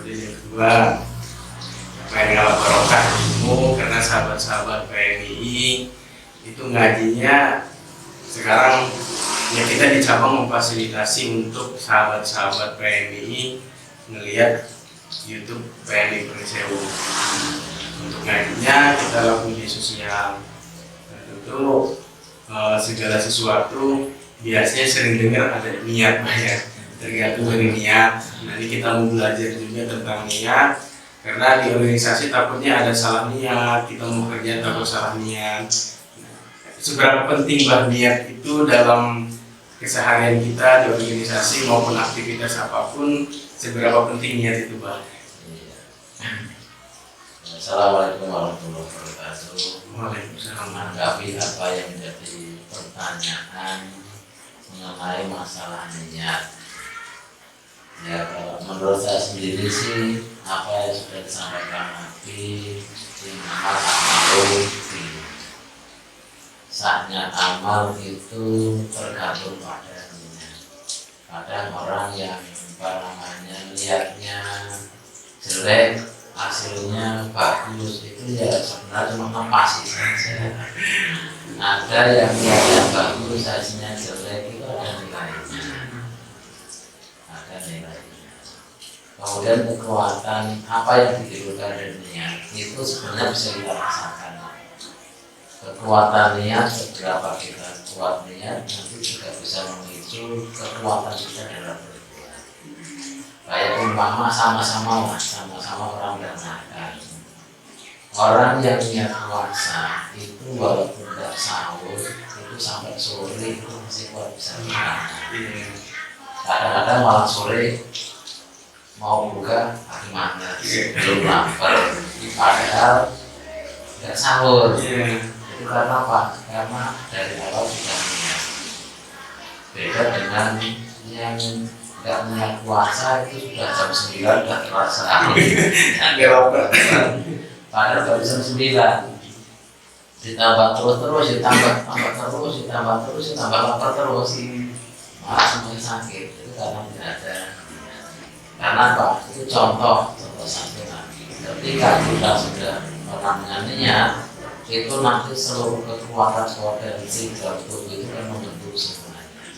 Kemudian yang kedua, pengen barokah ilmu karena sahabat-sahabat PMII itu ngajinya sekarang ya kita di cabang memfasilitasi untuk sahabat-sahabat PMII ngelihat YouTube PMI Persewu. Untuk ngajinya kita lakukan di sosial. Nah, tentu segala sesuatu biasanya sering dengar ada niat banyak, tergantung dari niat. Nanti kita mau belajar juga tentang niat. Karena di organisasi takutnya ada salah niat, kita mau kerja takut salah niat. Seberapa penting niat itu dalam keseharian kita di organisasi maupun aktivitas apapun, seberapa penting niat itu Bah? Assalamualaikum warahmatullahi wabarakatuh. Waalaikumsalam. Menanggapi apa yang menjadi pertanyaan mengenai masalah niat. Ya, kalau menurut saya sendiri sih apa yang sudah disampaikan Nabi sahnya amal itu tergantung pada niat. Kadang orang yang niatnya jelek hasilnya bagus itu ya sebenarnya cuma ngepasi saja. Ada yang niatnya bagus hasilnya jelek itu ada nilainya. Kemudian kekuatan apa yang ditimbulkan dari niat itu sebenarnya bisa kita rasakan. Kekuatan niat seberapa kita kuat niat nanti juga bisa memicu kekuatan kita dalam beribadah. Kayak umpama sama-sama orang bermakan. Orang yang niat puasa itu walaupun tidak sahur itu sampai sore itu masih kuat bisa makan. Kadang-kadang malah sore mau buka gimana belum lapar padahal nggak sahur. Itu karena apa? Karena dari awal sudah niat. Beda dengan yang nggak niat puasa itu sudah jam 9 udah terasa padahal baru jam 9 ditambah terus ditambah lapar terus malah semuanya sakit. Itu karena tidak ada. Karena apa? Itu contoh satu lagi. Ketika kita sudah menanamkan niat, itu nanti seluruh kekuatan potensi dalam tubuh itu kan membentuk semuanya.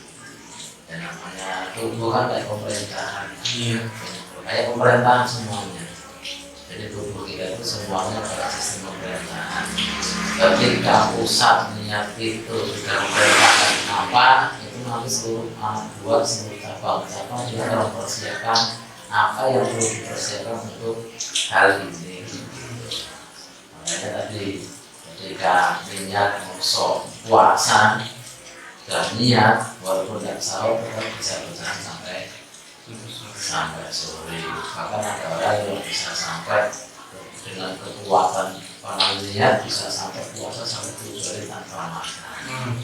Dan namanya tubuh kan kayak pemerintahan, kayak pemerintahan semuanya. Jadi tubuh kita itu semuanya pada sistem pemerintahan. Ketika pusat niat itu sudah memerintahkan apa, itu nanti seluruh anak buah, seluruh cabang dia akan mempersiapkan apa yang perlu dipersiapkan untuk hal ini. Makanya tadi ketika niat musuh puasa dan niat walaupun tidak sahur tetap bisa berjalan sampai sore. Bahkan ada orang yang bisa sampai dengan kekuatan panang niat bisa sampai puasa sampai 7 hari tanpa makan.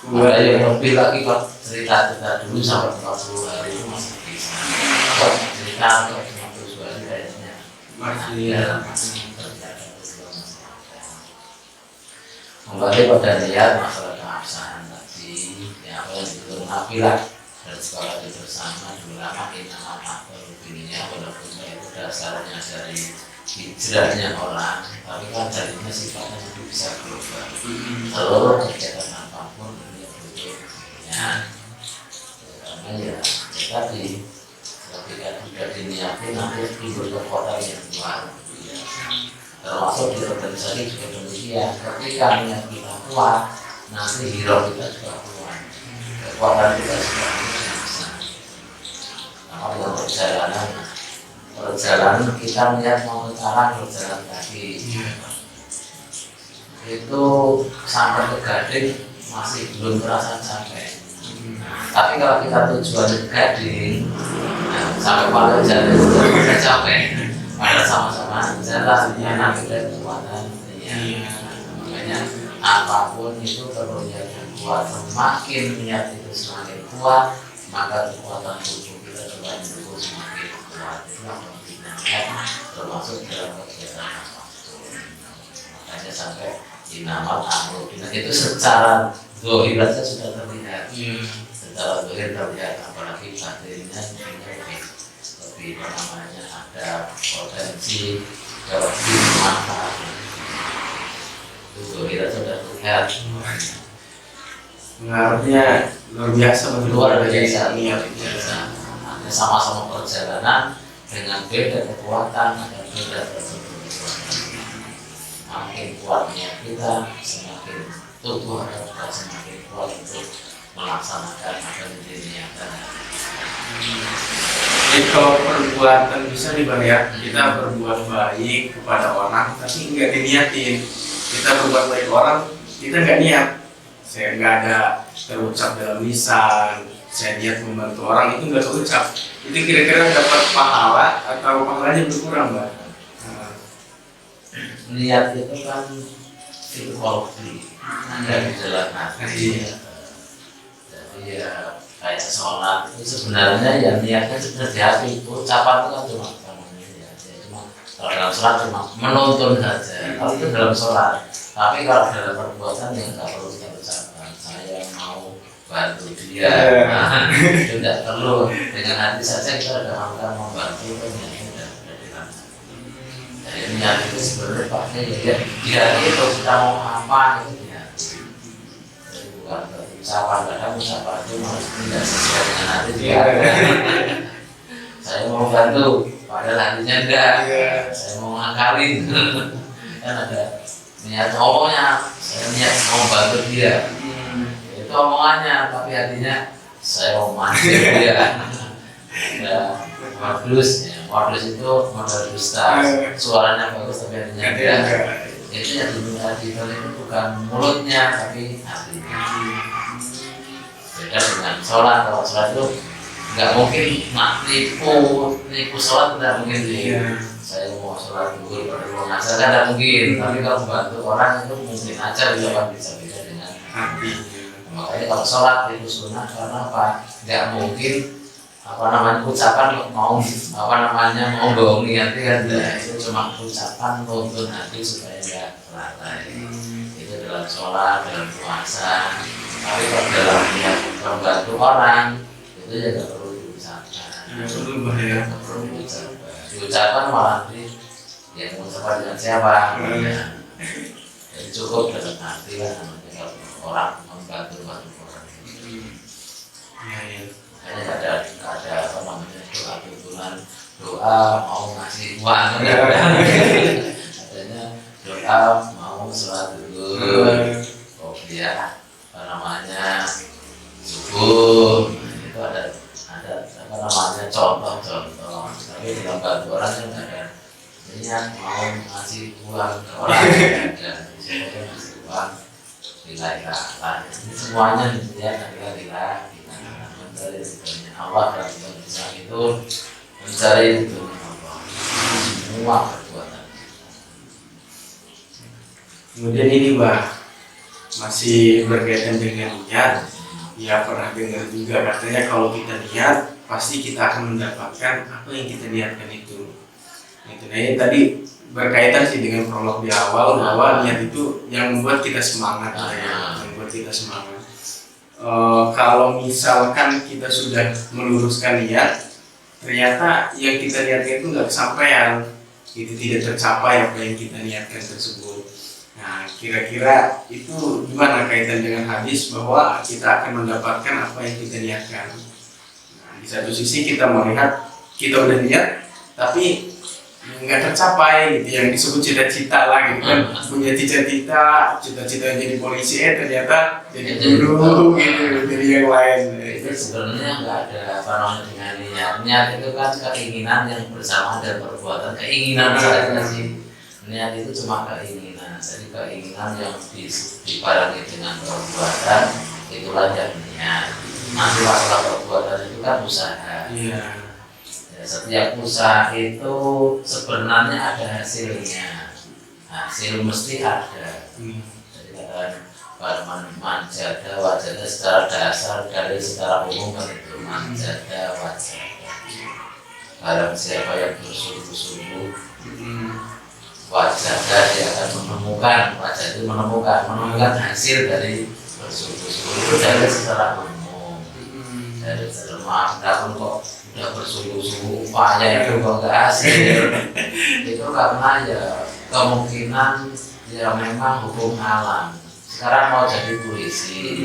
Ada yang lebih lagi kalau cerita dulu sampai 40 hari itu masih bisa. Cerita atau 50 hari kayaknya masih terjaga. Kembali pada niat masalah keabsahan tadi, ya apa yang diturunkan Nabi lah dan sekolah itu bersama dulu lama kita atau rutininya walaupun itu dasarnya dari hijrahnya orang, tapi kan jadinya sifatnya itu bisa global. Seluruh kegiatan apapun dia butuh ya, karena ya tadi ketika sudah diniati nanti timbul kekuatan yang luar biasa. Termasuk di organisasi juga demikian. Ketika niat kita kuat, nanti hero kita juga kuat, kekuatan kita juga bisa. Nah, dalam perjalanan kita niat mau sekarang berjalan kaki itu sampai ke Gading masih belum terasa capek. Tapi kalau kita tujuan ke Gading sampai pada jalan itu sudah capek. Padahal sama-sama jalan enak dan kekuatan. Makanya apapun itu perlunya kuat. Semakin niat itu semakin kuat, maka kekuatan tubuh kita juga itu semakin kuat. Itulah pentingnya termasuk dalam kegiatan apapun. Makanya sampai dinamal amrul itu secara zahir saja sudah terlihat. Secara zahir terlihat, apalagi batinnya lebih lebih apa namanya ada potensi dapat lebih manfaat. Itu kita sudah lihat pengaruhnya luar biasa, luar biasa, niat. Ada sama-sama perjalanan dengan beda kekuatan dan beda kekuatan. Makin kuatnya kita, semakin tubuh kita semakin kuat untuk melaksanakan apa yang diniatkan. Jadi kalau perbuatan bisa dibayar, kita berbuat baik kepada orang tapi nggak diniatin. Kita berbuat baik orang, kita nggak niat. Saya nggak ada terucap dalam lisan, saya niat membantu orang, itu nggak terucap. Itu kira-kira dapat pahala atau pahalanya berkurang, Mbak? Niat itu kan psikologi dari dalam hati. Jadi ya kayak sholat itu sebenarnya ya niatnya sebenarnya di hati. Ucapan itu kan cuma ya, cuma kalau dalam sholat cuma menuntun saja. Kalau itu dalam sholat, tapi kalau dalam perbuatan ya nggak perlu kita ucapkan. Saya mau bantu dia, nah, itu tidak perlu, dengan hati saja kita sudah akan membantu kan ya. Jadi niat itu sebenarnya pakai ya dia itu kita mau apa itu ya. Jadi bukan ucapan, kadang ucapan itu harus tidak sesuai dengan hati dia. Saya mau bantu, padahal hatinya enggak. Saya mau ngakalin, kan ada niat ngomongnya, saya niat mau bantu dia. Itu omongannya, tapi hatinya saya mau mancing dia. Modus itu modal dusta, suaranya bagus tapi hatinya enggak. Itu yang diminta itu bukan mulutnya tapi hatinya. Beda dengan sholat. Kalau sholat itu nggak mungkin nipu sholat, tidak mungkin saya mau sholat dulu baru ngajar kan tidak mungkin. Tapi kalau bantu orang itu mungkin aja bisa beda dengan hati. Makanya kalau sholat itu sunnah karena apa? Nggak mungkin ucapan mau bohongi hati kan, itu cuma ucapan nuntun hati supaya nggak lalai. Itu dalam sholat, dalam puasa. Tapi kalau dalam niat membantu orang itu ya nggak perlu diucapkan. Nggak perlu diucapkan malah yang mengucapkan dengan siapa? Jadi cukup dalam hati lah namanya kalau orang membantu orang. Makanya ada apa namanya doa tuntunan, doa mau ngasih uang, adanya doa mau sholat dulu, ya apa namanya subuh, itu ada apa namanya contoh. Tapi dalam bantu orang kan ada niat mau ngasih uang ke orang, ada misalnya ngasih uang lillahi, ini semuanya ya lillahi. Mencari ridhonya Allah dan Islam itu mencari ridhonya Allah, semua perbuatan. Kemudian ini Mbak, masih berkaitan dengan niat. Ya pernah dengar juga katanya kalau kita niat pasti kita akan mendapatkan apa yang kita niatkan itu. Nah ini tadi berkaitan sih dengan prolog di awal bahwa niat itu yang membuat kita semangat, yang membuat kita semangat. Kalau misalkan kita sudah meluruskan niat, ternyata yang kita niatkan itu nggak kesampaian, itu tidak tercapai apa yang kita niatkan tersebut. Nah, kira-kira itu gimana kaitan dengan hadis bahwa kita akan mendapatkan apa yang kita niatkan? Nah, di satu sisi kita melihat kita udah niat, tapi nggak tercapai gitu, yang disebut cita-cita lah gitu kan, punya cita-cita jadi polisi, ternyata jadi guru gitu, jadi yang lain. Itu sebenarnya nggak ada apa namanya dengan niat itu kan keinginan yang bersamaan dengan perbuatan, keinginan saja sih. Niat itu cuma keinginan, jadi keinginan yang dibarengi dengan perbuatan itulah yang niat. Nanti masalah perbuatan itu kan usaha. Setiap usaha itu sebenarnya ada hasilnya, hasil mesti ada. Jadi katakan manjada wajada secara dasar dari secara umum kan itu manjada wajada. Barang siapa yang bersungguh-sungguh wajada dia akan menemukan, wajah itu menemukan hasil dari bersungguh-sungguh itu dari secara umum. dari maaf kamu kok udah bersungguh-sungguh upaya itu kok nggak hasil. Itu karena ya kemungkinan ya memang hukum alam. Sekarang mau jadi polisi,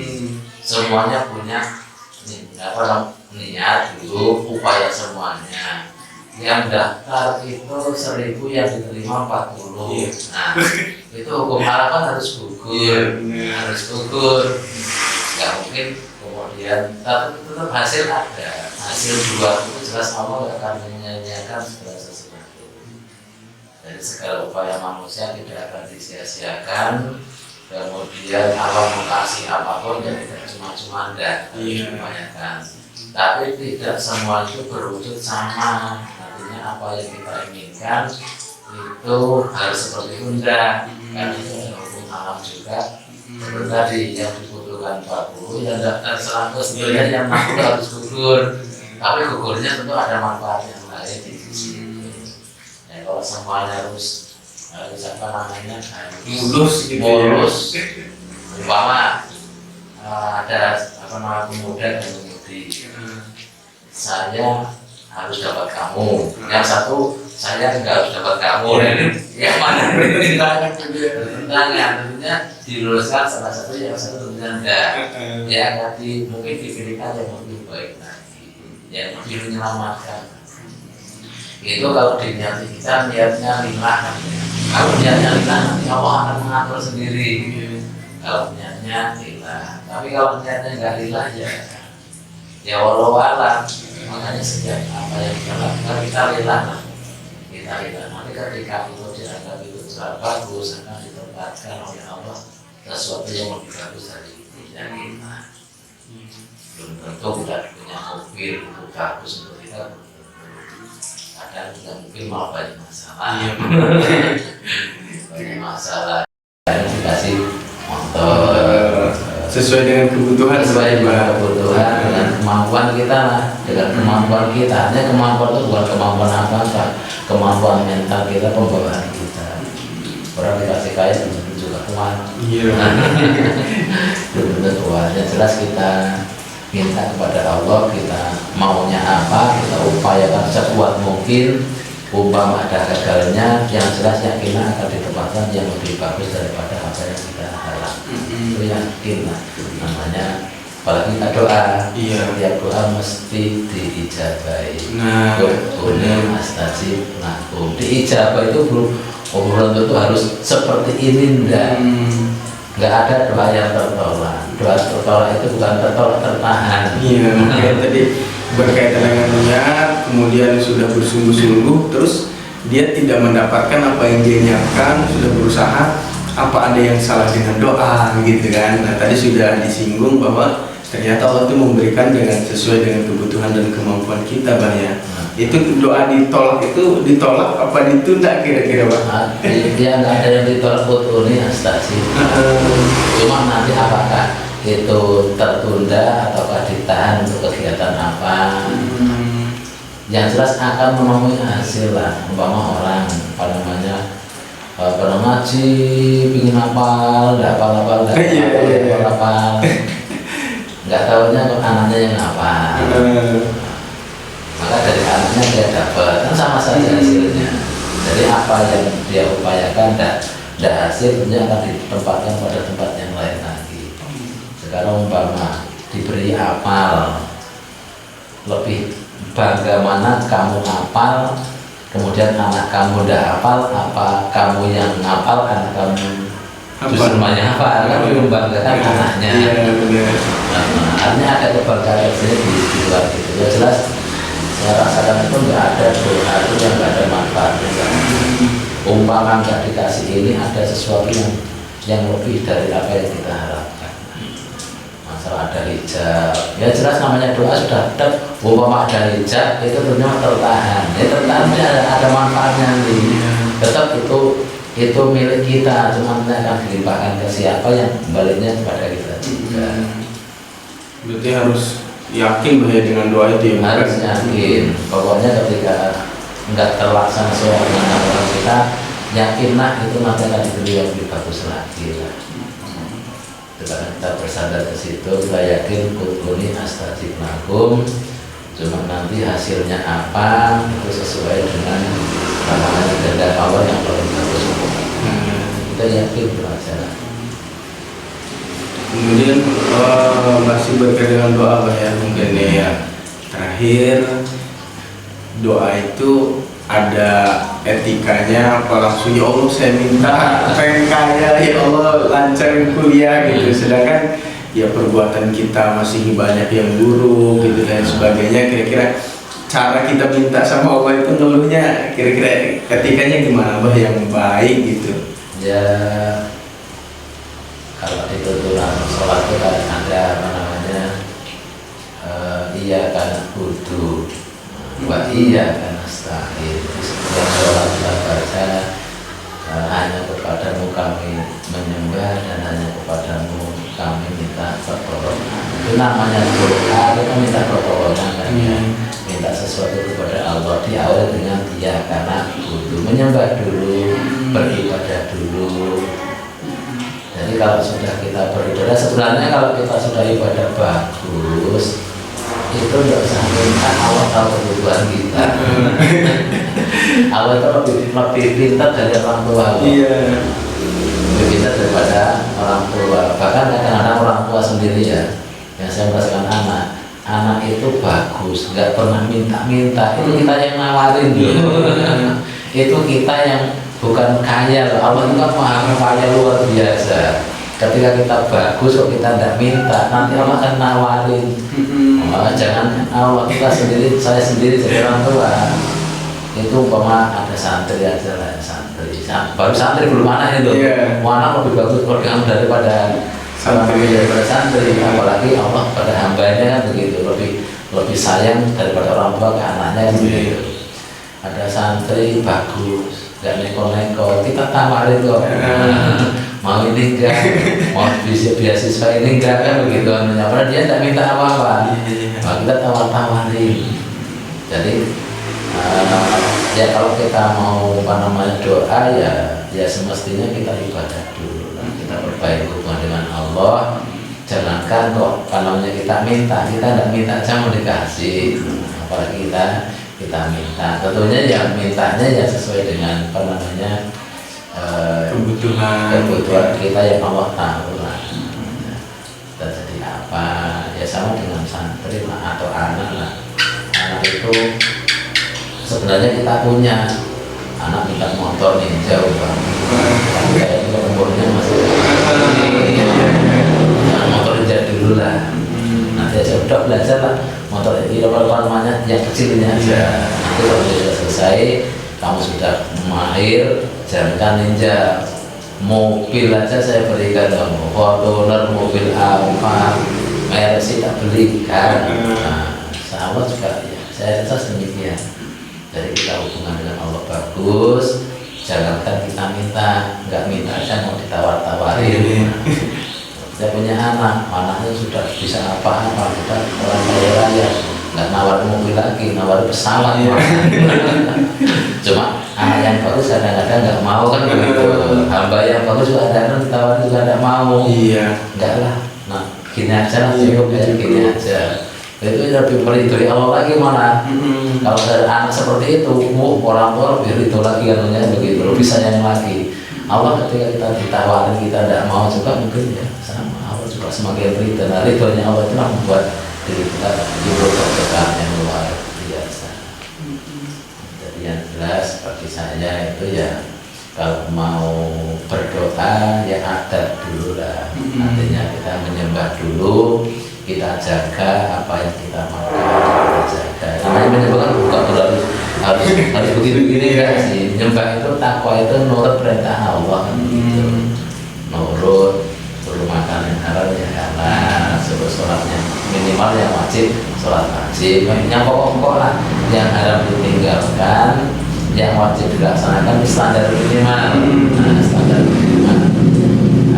semuanya punya niat dulu, upaya semuanya. Yang daftar itu 1.000, yang diterima 40. Nah, itu hukum alam kan harus gugur, harus gugur. Nggak mungkin kemudian tetap hasil ada, hasil dua itu jelas Allah nggak akan menyanyiakan segala sesuatu. Dari segala upaya manusia tidak akan disia-siakan. Kemudian Allah mengasihi apapun yang tidak cuma-cuma Anda harus upayakan. Tapi tidak semua itu berwujud sama. Artinya apa yang kita inginkan itu harus seperti itu enggak. Karena itu ada hukum alam juga. Seperti tadi yang dibutuhkan 40, yang daftar 100, sebenarnya yang 60 harus gugur. Tapi gugurnya tentu ada manfaat yang lain di sisi itu. Ya, kalau semuanya harus apa namanya mulus gitu mulus umpama ada apa namanya pemuda dan pemudi, saya harus dapat kamu, yang satu saya nggak harus dapat kamu, yang mana bertentangan tentunya diluruskan salah satu, yang satu tentunya enggak, ya nanti mungkin dipilihkan yang lebih baik lagi, yang lebih menyelamatkan. Itu kalau diniati kita niatnya lillah. Kalau niatnya lillah nanti Allah akan mengatur sendiri. Kalau niatnya lillah. Tapi kalau niatnya nggak lillah ya walau alam. Makanya setiap apa yang kita lakukan kita lillah. Kita lillah. Nanti ketika itu dianggap itu sangat bagus, akan ditempatkan oleh Allah sesuatu yang lebih bagus dari yang kita. Belum tentu kita punya mobil itu bagus untuk kita. Kadang juga mungkin malah banyak masalah. Banyak masalah. Dikasih motor sesuai dengan kebutuhan, dengan kemampuan kita lah, dengan kemampuan kita. Hanya kemampuan itu bukan kemampuan apa-apa, kemampuan mental kita, pembawaan kita. Orang dikasih kaya belum juga kuat. Belum tentu kuat. Yang jelas kita minta kepada Allah, kita maunya apa, kita upayakan sekuat mungkin. Umpama ada gagalnya, yang jelas yakinlah akan ditempatkan yang lebih bagus daripada apa yang kita harapkan. Itu yakinlah, namanya. Apalagi kita doa, tiap doa mesti diijabai. Qulil astajib lakum. Diijabah itu belum tentu harus seperti ini, enggak ada doa yang tertolak. Doa tertolak itu bukan tertolak, tertahan. Iya, makanya tadi berkaitan dengan niat, kemudian sudah bersungguh-sungguh, terus dia tidak mendapatkan apa yang dia niatkan, sudah berusaha, apa ada yang salah dengan doa gitu kan. Nah tadi sudah disinggung bahwa ternyata Allah itu memberikan dengan sesuai dengan kebutuhan dan kemampuan kita, Bang ya. Itu doa ditolak apa ditunda kira-kira, Bang? Dia nggak ada yang ditolak ini astagfir. Cuma nanti apakah itu tertunda ataukah ditahan untuk kegiatan apa? Yang jelas akan menemui hasil lah. Umpama orang pernah ngaji, pingin hafal, nggak hafal, nggak tahunya anaknya yang hafal. Maka dari anaknya dia dapat, kan sama saja hasilnya. Jadi apa yang dia upayakan tidak hasil, tentunya akan ditempatkan pada tempat yang lain lagi. Sekarang umpama diberi hafal, lebih bangga mana kamu hafal, kemudian anak kamu tidak hafal, apa kamu yang hafal, anak kamu justru banyak hafal, kan membanggakan anaknya. Artinya ada kebanggaan di luar itu. Ya jelas saya rasakan itu nggak ada doa itu yang nggak ada manfaatnya. Umpama nggak dikasih ini, ada sesuatu yang lebih dari apa yang kita harapkan. Masalah ada hijab, ya jelas namanya doa sudah tetap. Umpama ada hijab itu tentunya tertahan. Ya tertahannya ada manfaatnya nih. Tetap itu milik kita, cuma kita akan dilimpahkan ke siapa yang baliknya kepada kita juga. Berarti harus yakin bahwa dengan doa itu ya, harus yakin. Pokoknya ketika enggak terlaksana sesuai dengan harapan kita, yakinlah itu nanti akan diberi yang lebih bagus lagi lah. Setelah kita bersandar ke situ, kita yakin kuduni astajib lakum. Cuma nanti hasilnya apa itu sesuai dengan namanya kehendak Allah yang paling bagus. Kita yakin belajar. Kemudian masih berkaitan dengan doa Bah ya, mungkin ya terakhir, doa itu ada etikanya apa langsung ya Allah saya minta pengen kaya ya Allah lancarin kuliah gitu, sedangkan ya perbuatan kita masih banyak yang buruk gitu dan sebagainya. Kira-kira cara kita minta sama Allah itu ngeluhnya kira-kira etikanya gimana Bah yang baik gitu? Ya kalau itu tulang sholat itu kan ada apa namanya iya karena kudu wa iya karena stahil. Setiap sholat kita baca hanya kepadamu kami menyembah dan hanya kepadamu kami minta pertolongan. Itu namanya doa, kita minta pertolongan kan ya. Minta sesuatu kepada Allah diawali dengan dia karena kudu menyembah dulu, beribadah dulu. Jadi kalau sudah kita beribadah, sebenarnya kalau kita sudah ibadah bagus, itu tidak usah minta, Allah tahu kebutuhan kita. Allah itu lebih pintar dari orang tua. Iya. Lebih pintar daripada orang tua. Bahkan kadang-kadang orang tua sendiri ya, yang saya merasakan anak itu bagus, nggak pernah minta-minta. Itu kita yang nawarin dulu. Itu kita yang bukan kaya loh. Allah itu kan maha kaya luar biasa. Ketika kita bagus kok kita tidak minta, nanti Allah akan nawarin. Jangan Allah kita sendiri, saya sendiri jadi orang tua. Itu umpama ada santri aja lah, santri baru santri belum anak itu. Anak lebih bagus program daripada santri, apalagi Allah pada hambanya kan begitu, lebih sayang daripada orang tua ke anaknya kan begitu. Ada santri bagus, nggak neko-neko, kita tawarin kok. Mau ini enggak, mau beasiswa ini enggak kan begitu. Padahal dia tidak minta apa-apa, kita tawar-tawarin. Jadi ya kalau kita mau apa namanya doa ya semestinya kita ibadah dulu, kita perbaiki hubungan dengan Allah. Jangankan kok kalau kita minta, kita tidak minta aja mau dikasih, apalagi kita minta. Tentunya ya mintanya ya sesuai dengan apa namanya kebutuhan kita yang Allah tahu lah. Kita jadi apa ya sama dengan santri lah atau anak lah. Anak itu sebenarnya kita punya anak minta motor ninja kayaknya umurnya masih motor ninja dulu lah. Nanti aja udah belajar lah motor ini apa namanya yang kecilnya aja. Nanti kalau sudah selesai kamu sudah mahir, jangan ninja. Mobil aja saya berikan kamu, Fortuner, mobil apa, merek sih tak belikan. Nah, sama juga ya, saya rasa demikian. Jadi kita hubungan dengan Allah bagus, jangankan kita minta, nggak minta aja mau ditawar-tawarin. Saya punya anaknya sudah bisa apa-apa, sudah orang kaya raya, nggak nawar mobil lagi, nawar pesawat. Cuma anak yang bagus kadang-kadang nggak mau kan begitu. Hamba yang bagus juga kadang ditawar juga nggak mau. Iya. Enggak lah. Nah, gini aja lah cukup ya, gini aja. Itu lebih meridhoi Allah lagi mana? Kalau ada anak seperti itu, orang tua lebih ridho lagi katanya begitu, lebih sayang lagi. Allah ketika kita ditawarin kita tidak mau juga mungkin ya sama Allah juga semakin ridho. Nah, ridhonya Allah itu membuat diri kita timbul keberkahan yang luar biasa. Jadi yang jelas bagi saya itu ya kalau mau berdoa ya adab dulu lah. Artinya kita menyembah dulu, kita jaga apa yang kita makan, kita jaga. Namanya menyembah kan bukan berarti harus begini-begini kan sih. Menyembah itu takwa itu nurut perintah Allah kan gitu. Nurut, suruh makan yang halal ya halal, suruh sholatnya minimal yang wajib sholat wajib, yang pokok-pokok lah, yang haram ditinggalkan, yang wajib dilaksanakan standar minimal. Nah, standar minimal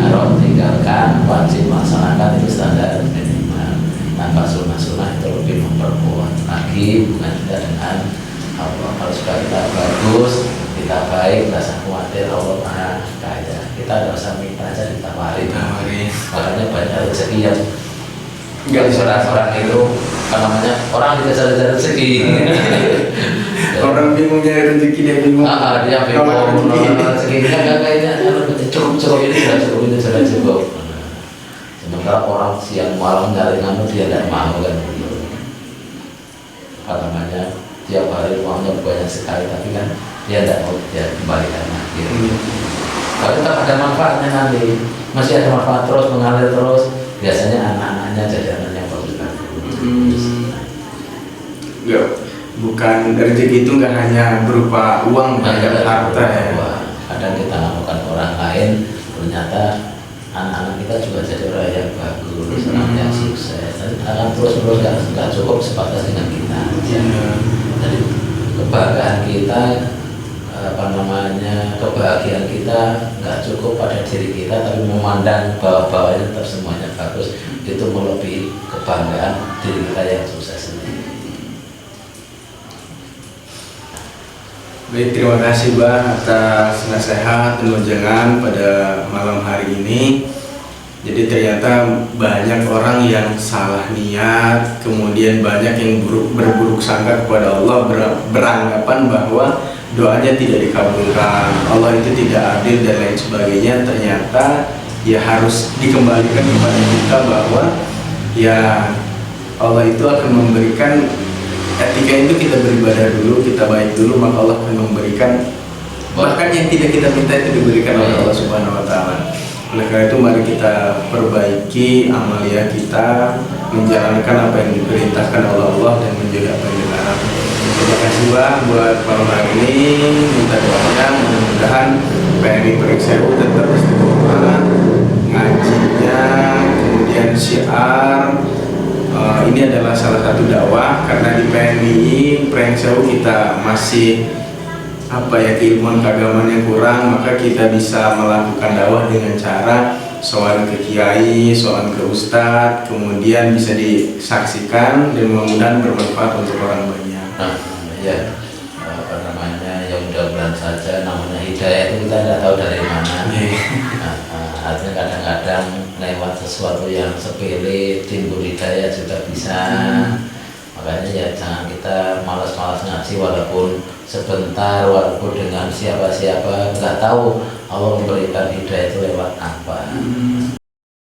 haram tinggalkan, wajib melaksanakan itu standar minimal. Tanpa sunnah-sunnah itu lebih memperkuat lagi hubungan kita dengan Allah. Kalau sudah kita bagus, kita baik, rasa khawatir Allah Maha Kaya. kita nggak usah minta aja ditawarin. Ditawarin. Makanya banyak rezeki yang Nggak bisa. orang itu apa namanya, orang dikejar-kejar rezeki. Orang bingung nyari rezeki, dia bingung. Dia Nolak bingung rezeki. rezekinya kan kayaknya cukup ini sudah cukup, ini sudah cukup. Sementara orang siang malam nyari nganu dia tidak mau kan gitu. Apa namanya, tiap hari uangnya banyak sekali tapi kan dia tidak mau dia kembalikan lagi. Kalau tetap ada manfaatnya nanti, masih ada manfaat terus mengalir terus. Biasanya anak-anaknya jadi anak yang bagus. Enggak, bukan rezeki itu nggak hanya berupa uang, ada harta ya. Kadang kita lakukan orang lain, ternyata anak-anak kita juga jadi orang yang bagus, orang yang sukses. Dan akan terus-terus nggak cukup sebatas dengan kita. Jadi kebahagiaan kita, kebahagiaan kita nggak cukup pada diri kita, tapi memandang bawah-bawahnya tetap semuanya bagus, itu melebihi kebanggaan diri kita yang sukses sendiri. Baik, terima kasih Bang atas nasihat dan wejangan pada malam hari ini. Jadi ternyata banyak orang yang salah niat, kemudian banyak yang berburuk sangka kepada Allah, beranggapan bahwa doanya tidak dikabulkan, Allah itu tidak adil dan lain sebagainya. Ternyata ya harus dikembalikan kepada kita bahwa ya Allah itu akan memberikan etika itu, kita beribadah dulu, kita baik dulu, maka Allah akan memberikan, bahkan yang tidak kita minta itu diberikan oleh Allah Subhanahu wa Ta'ala. Oleh karena itu mari kita perbaiki amalia kita, menjalankan apa yang diperintahkan oleh Allah dan menjaga apa yang dilarang. Terima kasih Bang buat malam hari ini. Minta doanya mudah-mudahan PMI Pringsewu tetap istiqomah ngajinya, kemudian syiar. Ini adalah salah satu dakwah, karena di PMI Pringsewu kita masih keilmuan keagamaan yang kurang, maka kita bisa melakukan dakwah dengan cara soal ke kiai, soal ke ustadz, kemudian bisa disaksikan dan mudah-mudahan bermanfaat untuk orang banyak. Ya, apa namanya, ya mudah-mudahan saja. Namanya hidayah itu kita tidak tahu dari mana. Artinya kadang-kadang lewat sesuatu yang sepele timbul hidayah juga bisa. Makanya ya jangan kita malas-malas ngaji walaupun sebentar, walaupun dengan siapa-siapa, nggak tahu Allah memberikan hidayah itu lewat apa.